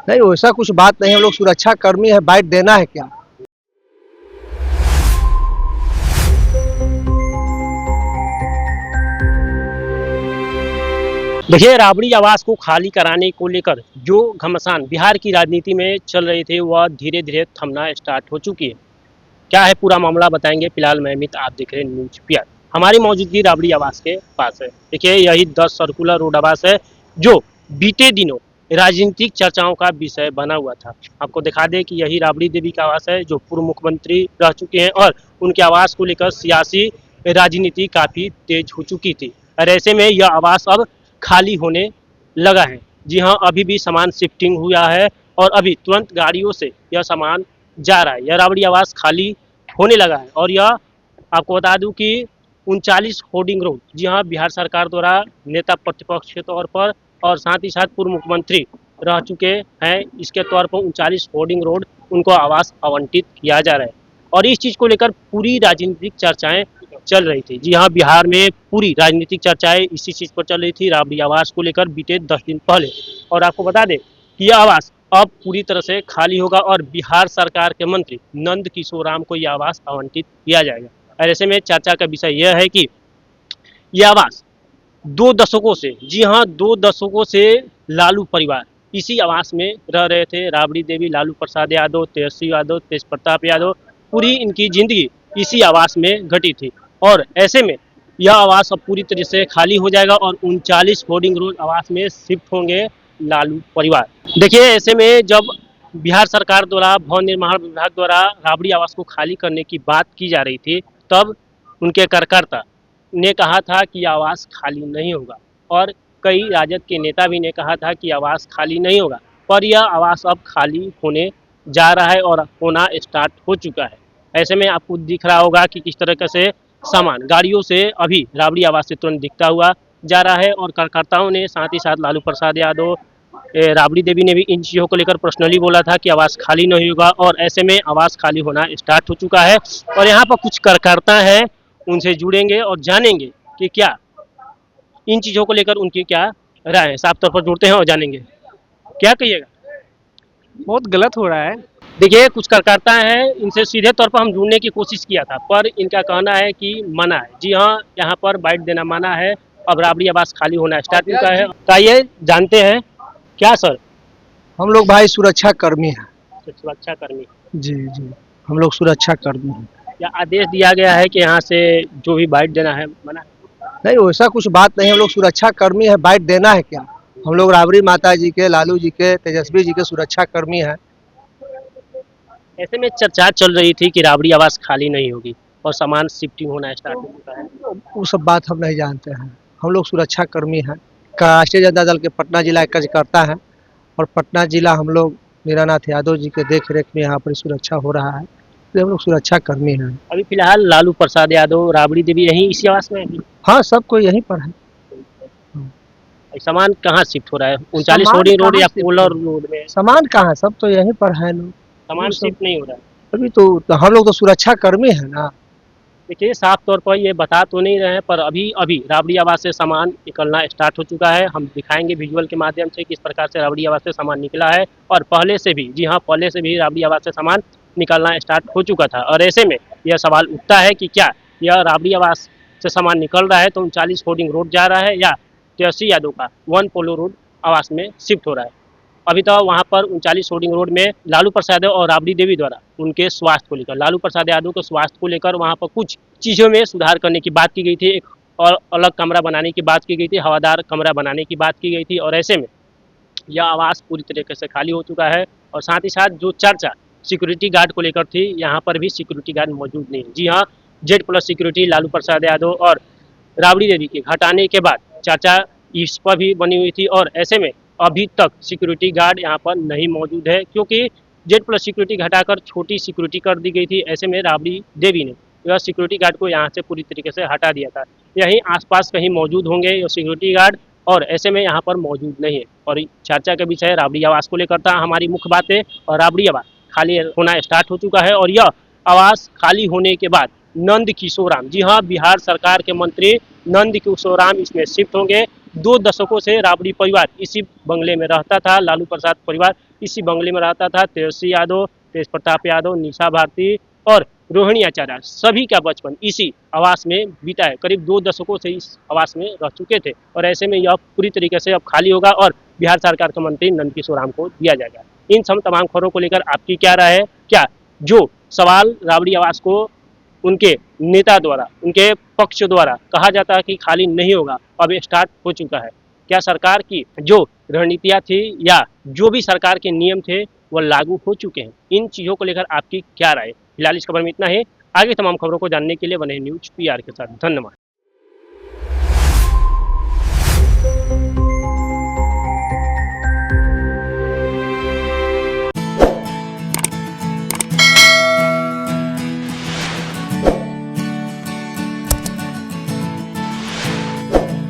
नहीं, वैसा कुछ बात नहीं है। हम लोग सुरक्षा कर्मी है, बाइट देना है क्या? देखिए, राबड़ी आवास को खाली कराने को लेकर जो घमासान बिहार की राजनीति में चल रहे थे वह धीरे धीरे थमना स्टार्ट हो चुकी है। क्या है पूरा मामला बताएंगे। फिलहाल मैं अमित, आप देख रहे हैं न्यूज पीआर। हमारी मौजूदगी राबड़ी आवास के पास है। देखिए, यही 10 सर्कुलर रोड आवास है जो बीते दिनों राजनीतिक चर्चाओं का विषय बना हुआ था। आपको दिखा दें कि यही राबड़ी देवी का आवास है जो पूर्व मुख्यमंत्री रह चुके हैं और उनके आवास को लेकर सियासी राजनीति काफी तेज हो चुकी थी और ऐसे में यह आवास अब खाली होने लगा है। जी हाँ, अभी भी सामान शिफ्टिंग हुआ है और अभी तुरंत गाड़ियों से यह सामान जा रहा है। यह राबड़ी आवास खाली होने लगा है और यह आपको बता दूं कि 39 होर्डिंग रोड, जी हाँ, बिहार सरकार द्वारा नेता प्रतिपक्ष के तौर पर और साथ ही साथ पूर्व मुख्यमंत्री रह चुके हैं, इसके तौर पर 39 होर्डिंग रोड उनको आवास आवंटित किया जा रहा है और इस चीज़ को लेकर पूरी राजनीतिक चर्चाएं चल रही थी। जी हाँ, बिहार में पूरी राजनीतिक चर्चाएं इसी चीज़ पर चल रही थी, राबड़ी आवास को लेकर बीते 10 दिन पहले। और आपको बता दें कि यह आवास अब पूरी तरह से खाली होगा और बिहार सरकार के मंत्री नंद किशोर राम को यह आवास आवंटित किया जाएगा। और ऐसे में चर्चा का विषय यह है कि यह आवास 2 दशकों से, जी हाँ, 2 दशकों से लालू परिवार इसी आवास में रह रहे थे। राबड़ी देवी, लालू प्रसाद यादव, तेजस्वी यादव, तेज प्रताप यादव, पूरी इनकी जिंदगी इसी आवास में घटी थी और ऐसे में यह आवास अब पूरी तरह से खाली हो जाएगा और 39 होर्डिंग रोड आवास में शिफ्ट होंगे लालू परिवार। देखिए, ऐसे में जब बिहार सरकार द्वारा भवन निर्माण विभाग द्वारा राबड़ी आवास को खाली करने की बात की जा रही थी, तब उनके कार्यकर्ता ने कहा था कि आवास खाली नहीं होगा और कई राजद के नेता भी ने कहा था कि आवास खाली नहीं होगा, पर यह आवास अब खाली होने जा रहा है और होना स्टार्ट हो चुका है। ऐसे में आपको दिख रहा होगा कि किस तरह से सामान गाड़ियों से अभी राबड़ी आवास से तुरंत दिखता हुआ जा रहा है और कार्यकर्ताओं ने, साथ ही साथ लालू प्रसाद यादव, राबड़ी देवी ने भी इन चीज़ों को लेकर पर्सनली बोला था कि आवास खाली नहीं होगा और ऐसे में आवास खाली होना स्टार्ट हो चुका है। और यहाँ पर कुछ कार्यकर्ता हैं, उनसे जुड़ेंगे और जानेंगे कि क्या इन चीज़ों को लेकर उनकी क्या राय है। साफ तौर पर जुड़ते हैं और जानेंगे, क्या कहिएगा। बहुत गलत हो रहा है। देखिए, कुछ कार्यकर्ता हैं, इनसे सीधे तौर पर हम जुड़ने की कोशिश किया था पर इनका कहना है कि मना है। जी हाँ, यहाँ पर बाइट देना मना है। अब राबड़ी आवास खाली होना स्टार्ट हो चुका है। आइए जानते हैं। क्या सर? हम लोग भाई सुरक्षा कर्मी हैं। सुरक्षा कर्मी। जी जी, हम लोग सुरक्षा कर्मी हैं। या आदेश दिया गया है कि यहाँ से जो भी बाइट देना है मना है? नहीं, वैसा कुछ बात नहीं है। हम लोग सुरक्षा कर्मी है, बाइट देना है क्या? हम लोग राबड़ी माता जी के, लालू जी के, तेजस्वी जी के सुरक्षा कर्मी हैं। ऐसे में चर्चा चल रही थी कि राबड़ी आवास खाली नहीं होगी और सामान शिफ्टिंग होना स्टार्ट हो चुका है। वो सब बात हम नहीं जानते हैं। हम लोग सुरक्षा कर्मी हैं, राष्ट्रीय जनता दल के पटना जिला का कार्यकर्ता हैं और पटना जिला हम लोग मीरानाथ यादव जी के देख रेख में यहाँ पर सुरक्षा हो रहा है, इसलिए हम लोग सुरक्षा कर्मी हैं। अभी फिलहाल लालू प्रसाद यादव, राबड़ी देवी यहीं इसी आवास में है? हाँ, सब कोई यहीं पर है। सामान कहाँ शिफ्ट हो रहा है? 39 होर्डिंग रोड या पोलर रोड में? सामान कहाँ, सब तो यहीं पर है लोग। सामान शिफ्ट नहीं हो रहा है। अभी तो हम लोग तो सुरक्षा कर्मी है ना। देखिए, साफ तौर पर ये बता तो नहीं रहे हैं पर अभी अभी राबड़ी आवास से सामान निकलना स्टार्ट हो चुका है। हम दिखाएंगे विजुअल के माध्यम से किस प्रकार से राबड़ी आवास से सामान निकला है और पहले से भी, जी हाँ, पहले से भी राबड़ी आवास से सामान निकलना स्टार्ट हो चुका था। और ऐसे में यह सवाल उठता है कि क्या यह राबड़ी आवास से सामान निकल रहा है तो 39 होर्डिंग रोड जा रहा है या तेजस्वी यादव का 1 पोलो रोड आवास में शिफ्ट हो रहा है। अभी तो वहाँ पर 39 होर्डिंग रोड में लालू प्रसाद यादव और राबड़ी देवी द्वारा उनके स्वास्थ्य को लेकर, लालू प्रसाद यादव के स्वास्थ्य को लेकर वहाँ पर कुछ चीज़ों में सुधार करने की बात की गई थी। एक और अलग कमरा बनाने की बात की गई थी, हवादार कमरा बनाने की बात की गई थी और ऐसे में यह आवास पूरी तरीके से खाली हो चुका है। और साथ ही साथ जो चर्चा सिक्योरिटी गार्ड को लेकर थी, यहाँ पर भी सिक्योरिटी गार्ड मौजूद नहीं है। जी हाँ, Z+ सिक्योरिटी लालू प्रसाद यादव और राबड़ी देवी के हटाने के बाद चर्चा इस पर भी बनी हुई थी और ऐसे में अभी तक सिक्योरिटी गार्ड यहाँ पर नहीं मौजूद है क्योंकि Z+ सिक्योरिटी हटाकर छोटी सिक्योरिटी कर दी गई थी। ऐसे में राबड़ी देवी ने यह सिक्योरिटी गार्ड को यहाँ से पूरी तरीके से हटा दिया था। यहीं आसपास कहीं मौजूद होंगे ये सिक्योरिटी गार्ड और ऐसे में यहाँ पर मौजूद नहीं है। और चर्चा का विषय राबड़ी आवास को लेकर था हमारी मुख्य बातें और राबड़ी आवास खाली होना स्टार्ट हो चुका है और यह आवास खाली होने के बाद नंद किशोर राम, जी हाँ, बिहार सरकार के मंत्री नंद किशोर राम इसमें शिफ्ट होंगे। 2 दशकों से राबड़ी परिवार इसी बंगले में रहता था, लालू प्रसाद परिवार इसी बंगले में रहता था। तेजस्वी यादव, तेज प्रताप यादव, निशा भारती और रोहिणी आचार्य सभी का बचपन इसी आवास में बीता है। करीब 2 दशकों से इस आवास में रह चुके थे और ऐसे में यह पूरी तरीके से अब खाली होगा और बिहार सरकार के मंत्री नंदकिशोर राम को दिया जाएगा। इन तमाम खबरों को लेकर आपकी क्या राय है? क्या जो सवाल राबड़ी आवास को उनके नेता द्वारा, उनके पक्ष द्वारा कहा जाता है कि खाली नहीं होगा, अब ये स्टार्ट हो चुका है? क्या सरकार की जो रणनीतियाँ थी या जो भी सरकार के नियम थे वो लागू हो चुके हैं? इन चीज़ों को लेकर आपकी क्या राय? फिलहाल इस खबर में इतना ही। आगे तमाम खबरों को जानने के लिए बने न्यूज़ पीआर के साथ। धन्यवाद।